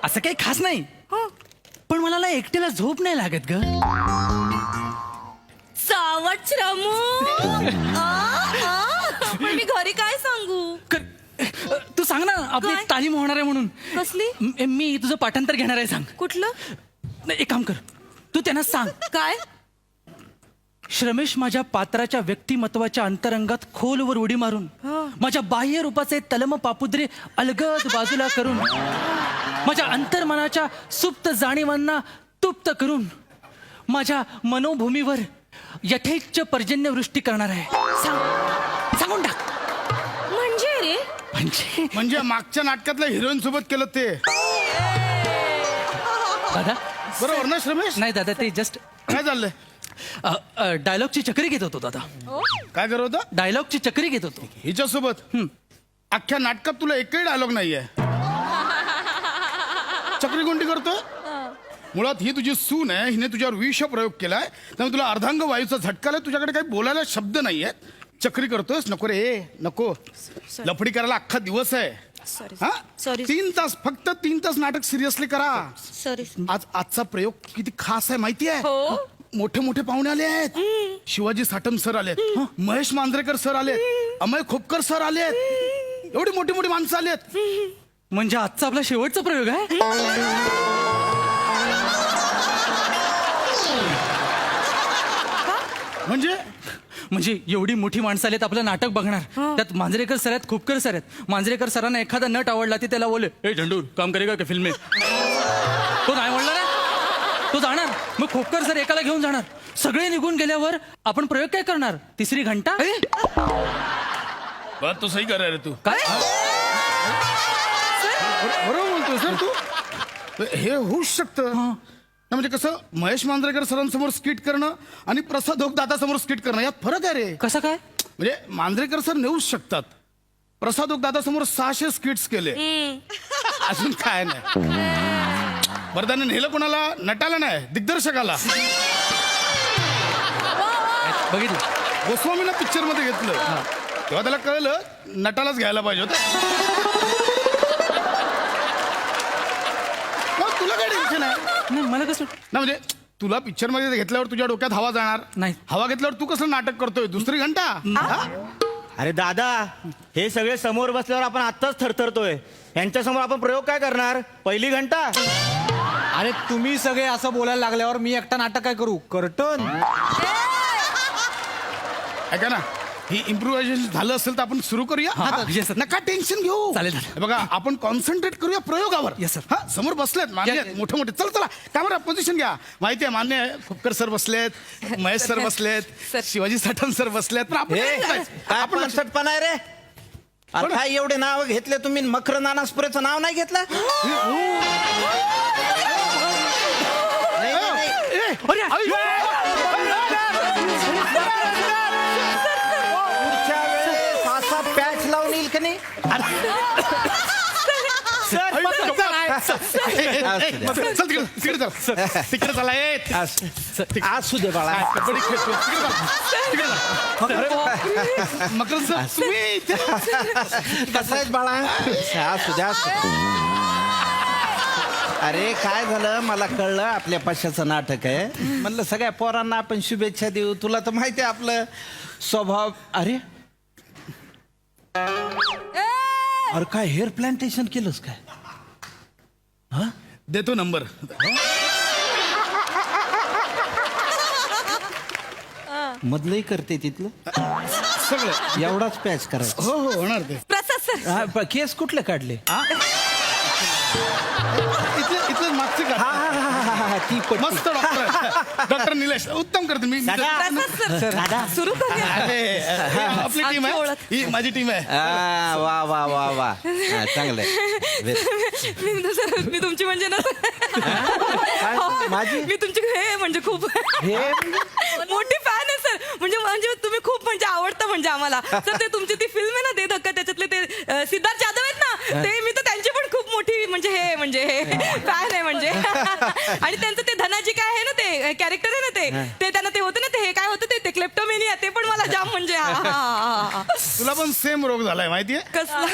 असं काही खास नाही पण मला ना एकट्याला झोप नाही लागत ग. सावट श्रमू पण मी घरी काय सांगू? तू सांग ना आपली काय? तालीम होणार आहे म्हणून. कसली? मी तुझं पाठांतर घेणार आहे सांग. कुठलं? नाही, एक काम कर तू त्यांना सांग. काय? श्रमेश माझ्या पात्राच्या व्यक्तिमत्वाच्या अंतरंगात खोलवर उडी मारून माझ्या बाह्य रूपाचे तलम पापुद्रे अलगद बाजूला करून माझ्या अंतर्मनाच्या सुप्त जाणीवांना तुप्त करून माझ्या मनोभूमीवर यथेच्छ पर्जन्यवृष्टी करणार आहे. सांगून टाक. म्हणजे रे म्हणजे मागच्या नाटकातल्या हिरोईन सोबत केलं ते दादा बरोबर ना श्रमेश? नाही दादा ते जस्ट काय चाललंय? डायलॉगची चक्री घेत होतो दादा. काय करत होता डायलॉगची चक्री घेत होतो. हिच्यासोबत? अख्ख्या नाटकात तुला एकही डायलॉग नाहीये. चक्री कोणती करतो? मुळात ही तुझी सून आहे, हिने तुझ्यावर विष प्रयोग केलाय त्यामुळे तुला अर्धांग वायूचा झटका आलाय, तुझ्याकडे काही बोलायला शब्द नाहीयेत. चक्री करतोस? नको रे नको. लफडी करायला अख्खा दिवस आहे. हा? Sorry. 3 तास, फक्त 3 तास नाटक सिरियसली करा. सॉरी. आजचा प्रयोग किती खास आहे माहिती आहे? हो. मोठे मोठे पाहुणे आले आहेत. शिवाजी साटम सर आलेत, महेश मांजरेकर सर आलेत, अमय खोपकर सर आलेत. एवढी मोठी मोठी माणसं आलेत. म्हणजे आजचा आपला शेवटचा प्रयोग आहे. म्हणजे एवढी मोठी माणसं आलेत आपलं नाटक बघणार. त्यात मांजरेकर सर आहेत, खोपकर सर आहेत. मांजरेकर सरांना एखादा नट आवडला ते त्याला बोले ए झंडूर काम करेगा का फिल्म में? तो नाही म्हणला ना, तो जाणार. मग खोपकर सर एकाला घेऊन जाणार. सगळे निघून गेल्यावर आपण प्रयोग काय करणार? तिसरी घंटा. बात तो सही कर रे तू. काय बरोबर बोलतोय सर तू. हे होऊच शकतं. म्हणजे कसं, महेश मांजरेकर सरांसमोर स्किट करणं आणि प्रसाद ओक दादासमोर स्किट करणं यात फरक आहे रे. कसं काय? म्हणजे मांजरेकर सर नेऊच शकतात. प्रसाद ओक दादासमोर 600 स्किट्स केले. अजून काय नाही. बरं त्याने नेलं कोणाला? नटाला नाही, दिग्दर्शकाला. बघितलं गोस्वामीला पिक्चर मध्ये घेतलं तेव्हा त्याला कळलं नटालाच घ्यायला पाहिजे होतं. मग तुला काय टेन्शन आहे? नाही मला कसं ना म्हणजे तुला पिक्चर मध्ये घेतल्यावर तुझ्या डोक्यात हवा जाणार नाही. हवा घेतल्यावर तू कसं नाटक करतोय दुसरी घंटा? हा? अरे दादा, हे सगळे समोर बसल्यावर आपण आत्ताच थरथरतोय. यांच्या समोर आपण प्रयोग काय करणार? पहिली घंटा. अरे तुम्ही सगळे असं बोलायला लागल्यावर मी एकटा नाटक काय करू? कर्टन. ऐका ना, ही इम्प्रोव्हायझेशन झालं असेल तर आपण सुरू करूया. yes, sir. नका टेन्शन घेऊ. चालेल. हे बघा, आपण कॉन्सन्ट्रेट करूया प्रयोगावर. Yes, sir. हा, समोर बसलेत मान्य Yes. आहेत, मोठे मोठे. चला चला कॅमेरा पोझिशन घ्या. माहिती आहे, मान्य आहे, खोपकर सर बसलेत, महेश सर बसलेत, शिवाजी साठम सर बसलेत. पण आपण काय करायचं? काय आपण सटपण आहे रे? अरे काय एवढे नाव घेतले तुम्ही? मखर नानासपुरेचं नाव नाही घेतलं? पुढच्या वेळेस असा पॅच लावून येईल का नाही? चल तिकडे चला. असू दे बाळा. कबड्डी खेळतो. तिकडे चला. मकर सर तुम्ही कसं आहे बाळा? असू द्या. अरे काय झालं, मला कळलं आपल्या पक्षाचं नाटक आहे. म्हणलं सगळ्या पोरांना आपण शुभेच्छा देऊ. तुला तर माहिती आहे आपलं स्वभाव. अरे अरे काय हेअर प्लांटेशन केलंस काय? देतो नंबर. मधलंही करते तिथलं सगळं एवढाच पॅच करायचं. हो हो होणार ते. प्रसाद सर. हा, केस कुठले काढले? इथलं मागचे का? ती पण मस्त डॉक्टर निलेश उत्तम करते मी. प्रसाद सर सुरू करूया. अरे, आपली टीम आहे, ही माझी टीम आहे. वा वा वा वा चांगलंय. मी तुमची म्हणजे ना माझी? मी तुमची हे म्हणजे खूप हे मोठी फॅन आहे सर. म्हणजे तुम्ही खूप म्हणजे आवडता म्हणजे आम्हाला सर. ते तुमची ती फिल्म आहे ना दे धक्का, त्याच्यातले ते सिद्धार्थ जाधव आहेत ना, ते मी तर त्यांची पण खूप मोठी म्हणजे हे फॅन आहे म्हणजे. आणि त्यांचं ते धनाजी काय आहे ना, ते कॅरेक्टर आहे ना, ते त्यांना ते होतं ना, ते हे काय होतं ते क्लेप्टोमेनिया, ते पण मला जाम म्हणजे तुला पण सेम रोग झालाय माहितीये? कसला?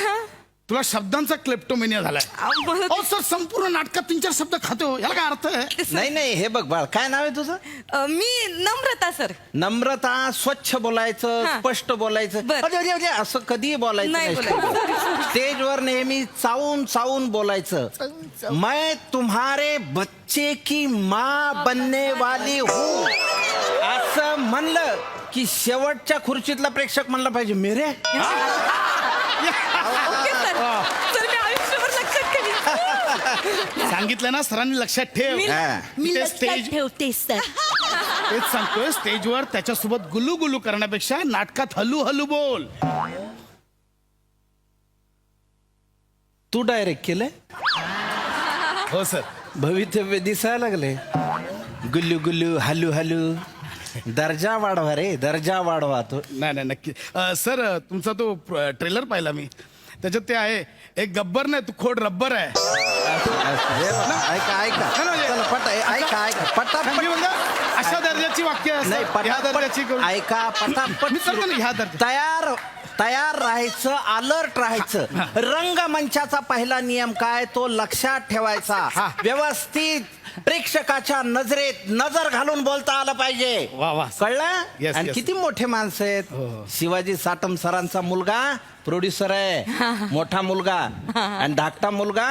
तुला शब्दांचा क्लेप्टोमेनिया झालाय मला अहो सर संपूर्ण नाटकात 3-4 शब्द खातो याला काय अर्थ आहे नाही नाही हे बघ बाळ काय नाव आहे तुझं मी नम्रता सर. नम्रता स्वच्छ बोलायचं हा. स्पष्ट बोलायचं बरं. अरे, असं कधीही बोलायचं नाही बोलायचं. स्टेजवर नेहमी चावून चावून बोलायचं मैं तुम्हारे बच्चे की माँ बनने वाली हूँ असं म्हणलं की शेवटच्या खुर्चीतला प्रेक्षक म्हणला पाहिजे मेरे ओके सर. सर मी आयुष्यभर लक्षात ठेवीन. सांगितलं ना सरांनी लक्षात ठेव हा. मी ते लक्षात स्टेज- ठेवते सर. तेच सांगतोय स्टेजवर त्याच्यासोबत गुलू गुलू करण्यापेक्षा नाटकात हलू हलू बोल तू डायरेक्ट केलंय हो सर भवितव्य दिसायला लागले गुल्लू गुल्लू हलू हलू दर्जा वाढवा रे दर्जा वाढवा तो नाही नाही नक्की सर तुमचा तो ट्रेलर पाहिला मी त्याच्यात ते आहे एक गब्बर नाही तू खोड रब्बर आहे ऐका ऐका नाही, नाही. चला, ऐका ऐका मी पटापट म्हणलं, अशा दर्जाची वाक्य नाही असतात ह्या दर्जाची पटापट करू ऐका पटापट मी करतो ना ह्या दर्जा तयार तयार राहायचं अलर्ट राहायचं रंगमंचाचा पहिला नियम काय तो लक्षात ठेवायचा व्यवस्थित प्रेक्षकाच्या नजरेत नजर घालून बोलता आलं पाहिजे वा, वा. कळलं Yes, आणि yes. किती मोठे माणसं आहेत शिवाजी साटम सरांचा मुलगा प्रोड्युसर आहे मोठा मुलगा आणि धाकटा मुलगा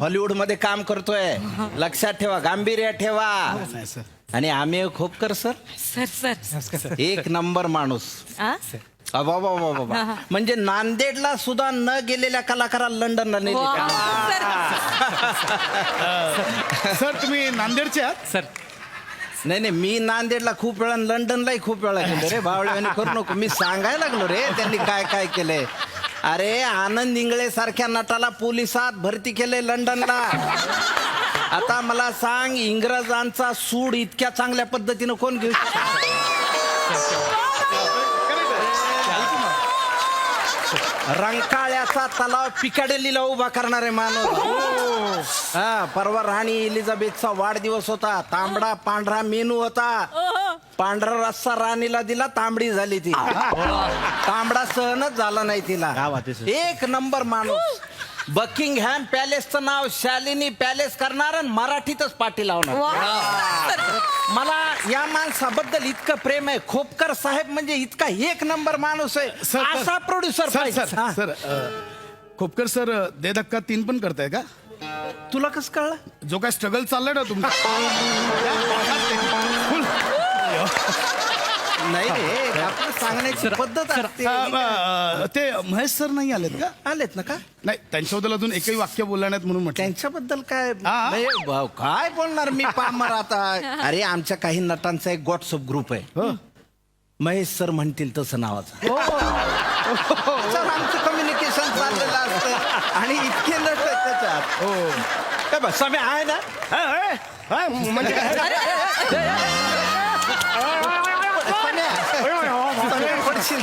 हॉलिवूड मध्ये काम करतोय लक्षात ठेवा गांभीर्य ठेवा नाही, सर. आणि आम्ही खोपकर सर सर सर. एक नंबर माणूस आ? अबाबाबाबाबा. म्हणजे नांदेडला सुद्धा न गेलेल्या कलाकाराला लंडनला नेले वा, का? सर. सर तुम्ही नांदेडचे आहात सर नाही नाही मी नांदेडला खूप वेळा लंडनलाही खूप वेळा गेलो रे बावळ्याने करू नको मी सांगायला लागलो रे त्यांनी काय काय केलंय अरे आनंद इंगळे सारख्या नटाला पोलिसात भरती केले लंडनला आता मला सांग इंग्रजांचा सूड इतक्या चांगल्या पद्धतीनं कोण घेऊ रंकाळ्याचा तलाव पिकाडेलीला उभा करणारे माणूस हा परवा राणी एलिझाबेथचा वाढदिवस होता तांबडा पांढरा मेनू होता पांढरा रस्सा राणीला दिला तांबडी झाली ती तांबडा सहनच झाला नाही तिला एक नंबर माणूस बकिंगहॅम पॅलेसचं नाव शालिनी पॅलेस करणार आणि मराठीतच पाठी लावणार मला या माणसाबद्दल इतकं प्रेम आहे खोपकर साहेब म्हणजे इतका एक नंबर माणूस आहे सर, सर. असा प्रोड्युसर सर पाहिजे सर हा. सर खोपकर सर दे धक्का 3 पण करताय का तुला कसं कळलं जो काय स्ट्रगल चाललाय ना तुमचा नाही रे आपलं सांगण्याची पद्धत असते. ते महेश सर नाही आलेत का आलेत ना का नाही त्यांच्याबद्दल अजून एकही वाक्य बोलला नाहीत म्हणून म्हटलं त्यांच्याबद्दल काय हा. नाही, भाऊ, काय बोलणार मी पामर आता अरे आमच्या काही नटांचा एक व्हॉट्सअप ग्रुप आहे हो. महेश सर म्हणतील तसं नावाचं त्याच्यावर आमचं कम्युनिकेशन चाललेलं असतं आणि इतके नट आहेत त्याच्यात हो बस समय आहे ना म्हणजे पडशील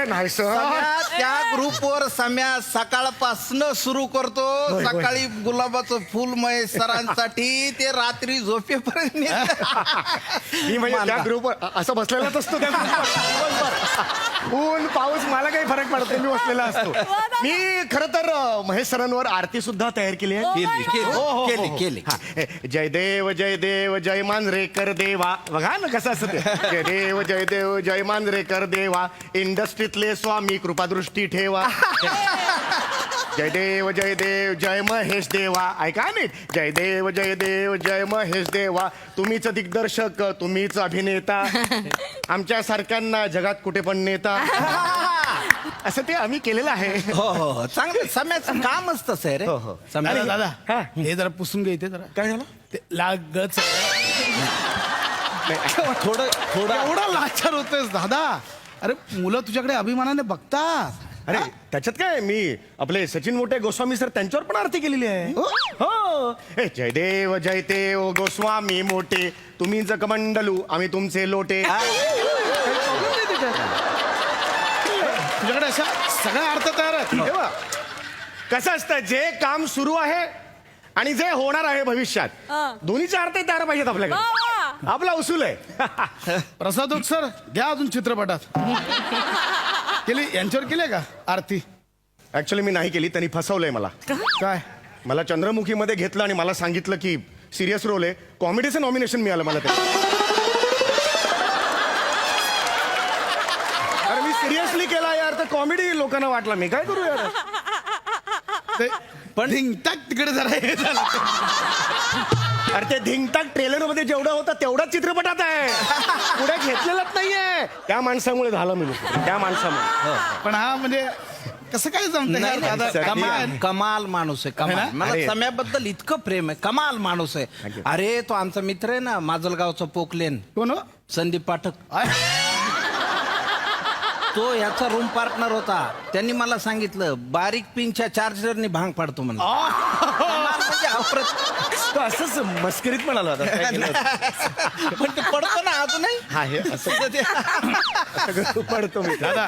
नाही सम्या, त्या ग्रुपवर सम्या सकाळपासनं सुरू करतो सकाळी गुलाबाचं फुल महेश सरांसाठी ते रात्री झोपेपर्यंत मी म्हणजे त्या ग्रुपवर असं बसलेलाच असतो त्या ग्रुपवर ऊन पाऊस मला काही फरक पडत नाही मी बसलेला असतो मी खरं तर महेश सरांवर आरती सुद्धा तयार केली आहे केली हा, जय देव जय देव जय मांजरेकर देवा बघा ना कसं असतं ते जय देव जय देव जय मांजरेकर देवा इंडस्ट्रीतले स्वामी कृपादृष्टी ठेवा जय देव जय महेश देवा ऐका नीट जय देव जय महेश देवा तुम्हीच दिग्दर्शक तुम्हीच अभिनेता आमच्या सारख्यांना जगात कुठे पण नेता असं ते आम्ही केलेलं आहे हो हो चांगलं सम्याचं कामच तसं आहे रे सम्या अरे दादा हे जरा पुसून घे इथे जरा काय झालं ते लागच थोडं एवढा लाचार होतोयस दादा अरे मुलं तुझ्याकडे अभिमानाने बघतात अरे त्याच्यात काय मी आपले सचिन मोठे गोस्वामी सर त्यांच्यावर पण आरती केलेली आहे हो ए, जय देव गोस्वामी मोठे तुम्ही जगमंडलू आम्ही तुमचे लोटे तुझ्याकडे अशा सगळ्या अर्थ तयार आहेत हे बघ, कसं असतं जे काम सुरू आहे आणि जे होणार आहे भविष्यात दोन्हीचे अर्थ तयार पाहिजेत आपल्याकडे आपला उसूल आहे प्रसाद सर घ्या अजून चित्रपटात केली यांच्यावर केली का आरती ऍक्च्युली मी नाही केली, त्यांनी फसवलंय मला. काय मला चंद्रमुखीमध्ये घेतलं आणि मला सांगितलं की सिरियस रोल आहे, कॉमेडीचं नॉमिनेशन मिळालं मला ते. अरे मी सिरियसली केला यार, तर कॉमेडी लोकांना वाटला, मी काय करू यार. ते पण ढिंगटाक तिकडे जरा हे झालं. अरे ते धिंगटाक ट्रेलर मध्ये जेवढा होता तेवढाच चित्रपटात आहे, पुढे घेतलेलाच नाहीये. त्या माणसामुळे झालं मी, त्या माणसामुळे. पण हा म्हणजे कसं काय जमतं नाही, यार दादा? कमाल कमाल माणूस आहे, है कमाल. ना? मला अरे. सम्याबद्दल इतकं प्रेम आहे, कमाल माणूस आहे. Thank you. अरे तो आमचा मित्र आहे ना, माजलगावचा पोकलेन, कोण हो? संदीप पाठक. आय. तो ह्याचा रूम पार्टनर होता. त्यांनी मला सांगितलं बारीक पिनच्या चार्जरनी भांग पाडतो म्हणून. कमाल म्हणजे तो असंच मस्करीत म्हणाला होता, काय केलं होतं? पण ते पडतो ना अजूनही. हा हे असं सगळं पडतो मी. दादा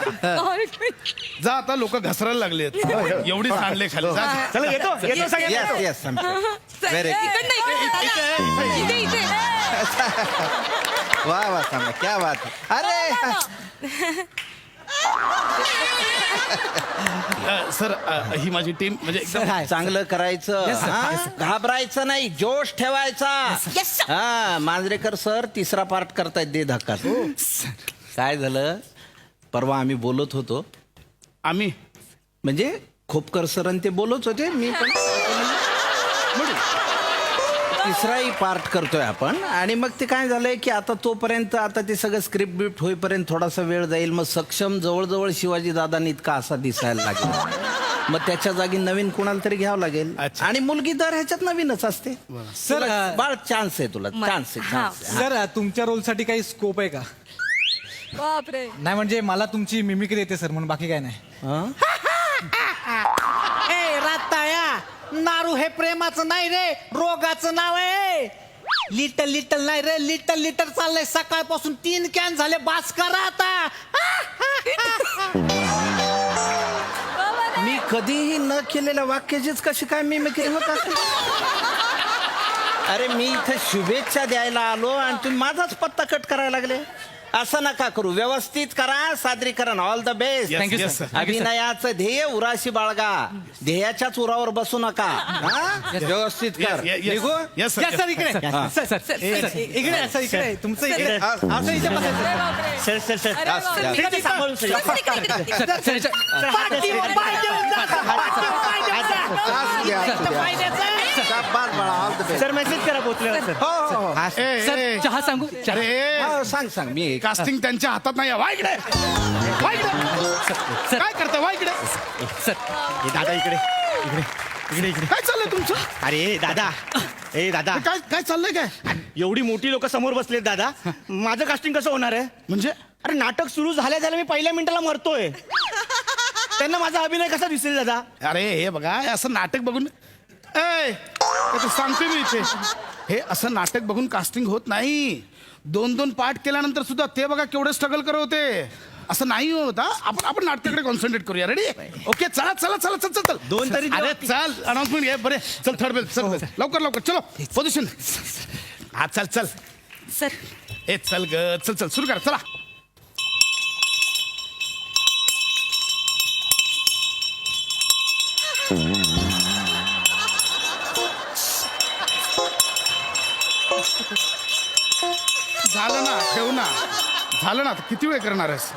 जा, आता लोक घसरायला लागले एवढी सांडले खाली जा. चला येतो सगळ्यांना येस येतो. येस व्हेरी इकडनं, इकडनं. इथे इथे वा वा सांगा क्या बात है. अरे सर ही माझी टीम म्हणजे एकदम चांगलं करायचं, Yes, sir. हा? Yes, sir. घाबरायचं नाही, जोश ठेवायचा. हा मांजरेकर सर तिसरा पार्ट करतायत दे धक्का. काय झालं, परवा आम्ही बोलत होतो, आम्ही म्हणजे खोपकर सर आणि ते बोलत होते, मी पण तिसराही पार्ट करतोय आपण. आणि मग ते काय झालंय की आता तोपर्यंत आता ते सगळं स्क्रिप्ट बिप्ट होईपर्यंत थोडासा वेळ जाईल. मग सक्षम जवळजवळ शिवाजी दादांनी इतका असा दिसायला लागेल, मग त्याच्या जागी नवीन कुणाला तरी घ्यावं लागेल. अच्छा. आणि मुलगी दर ह्याच्यात नवीनच असते. सर बाळ चान्स आहे तुला, चान्स आहे, हा. chance आहे. सर तुमच्या रोलसाठी काही स्कोप आहे का? बापरे. नाही म्हणजे मला तुमची मिमिक्री येते सर, म्हणून बाकी काय नाही. ए राताळ्या, नारू हे प्रेमाचं नाही रे, रोगाचं नाव आहे. लिटल लिटल नाही रे, लिटल लिटल चाललंय सकाळपासून, 3 कॅन झाले, बास करा आता. मी कधीही न केलेल्या वाक्याचीच कशी काय मिमिक्री होत असेल? अरे मी इथे शुभेच्छा द्यायला आलो आणि तुम्ही माझाच पत्ता कट करायला लागले. असं नका करू, व्यवस्थित करा सादरीकरण. All the best. Yes, Thank you, yes, sir. sir. अभिनयाचं ध्येय उराशी बाळगा, ध्येयाच्याच उरावर बसू नका. हा? व्यवस्थित कर. निघू? येस या सर इकडे हा. सर सर सर, इकडे सर इकडे तुमचं इकडे असं इथे बसायचं. अरे बापरे. सर सर सर अरे बापरे. ठीक आहे, सांभाळून सर. इकडे, इकडे, इकडे. सर सर याच्या- पाठीवर पाय देऊन जा, पाठीवर पाय देऊन जा. त्रास घ्या, असू द्या. पाय द्यायचा. शाबास बाळा, all the best. Sir message करा पोचल्यावर सर. हो हो हो. सर चहा सांगू चहा. अरे हो, सांग सांग मी कास्टिंग त्यांच्या हातात नाही आहे. वा इकडे, वा इकडे. सर काय करता, वा इकडे. सर हे दादा इकडे इकडे इकडे इकडे. काय चाललंय तुमचं? अरे दादा, ए दादा, हे काय काय चाललंय काय एवढी मोठी लोक समोर बसलेत दादा, माझं कास्टिंग कसं होणार आहे? म्हणजे? अरे नाटक सुरू झाल्या झाल्या मी पहिल्या मिनिटाला मरतोय, त्यांना माझा अभिनय कसा दिसेल दादा? अरे हे बघा, हे असं नाटक बघून सांगते मी इथे, हे असं नाटक बघून कास्टिंग होत नाही. 2-2 पाठ केल्यानंतर सुद्धा ते बघा केवढे स्ट्रगल करत होते. असं नाही होत. आपण नाटकाकडे कॉन्सन्ट्रेट करूया. रेडी? ओके, चला चला चला चल चल चल. 2 तरी अरे चल, अनाउन्समेंट घे. बरे चल, थर्ड बेल चल, लवकर लवकर चलो पोझिशन. हा चल चल, सर ए चल ग, चल चल सुरू कर, चला. झालं ना, ठेव ना. झालं ना, आता किती वेळ करणार आहेस?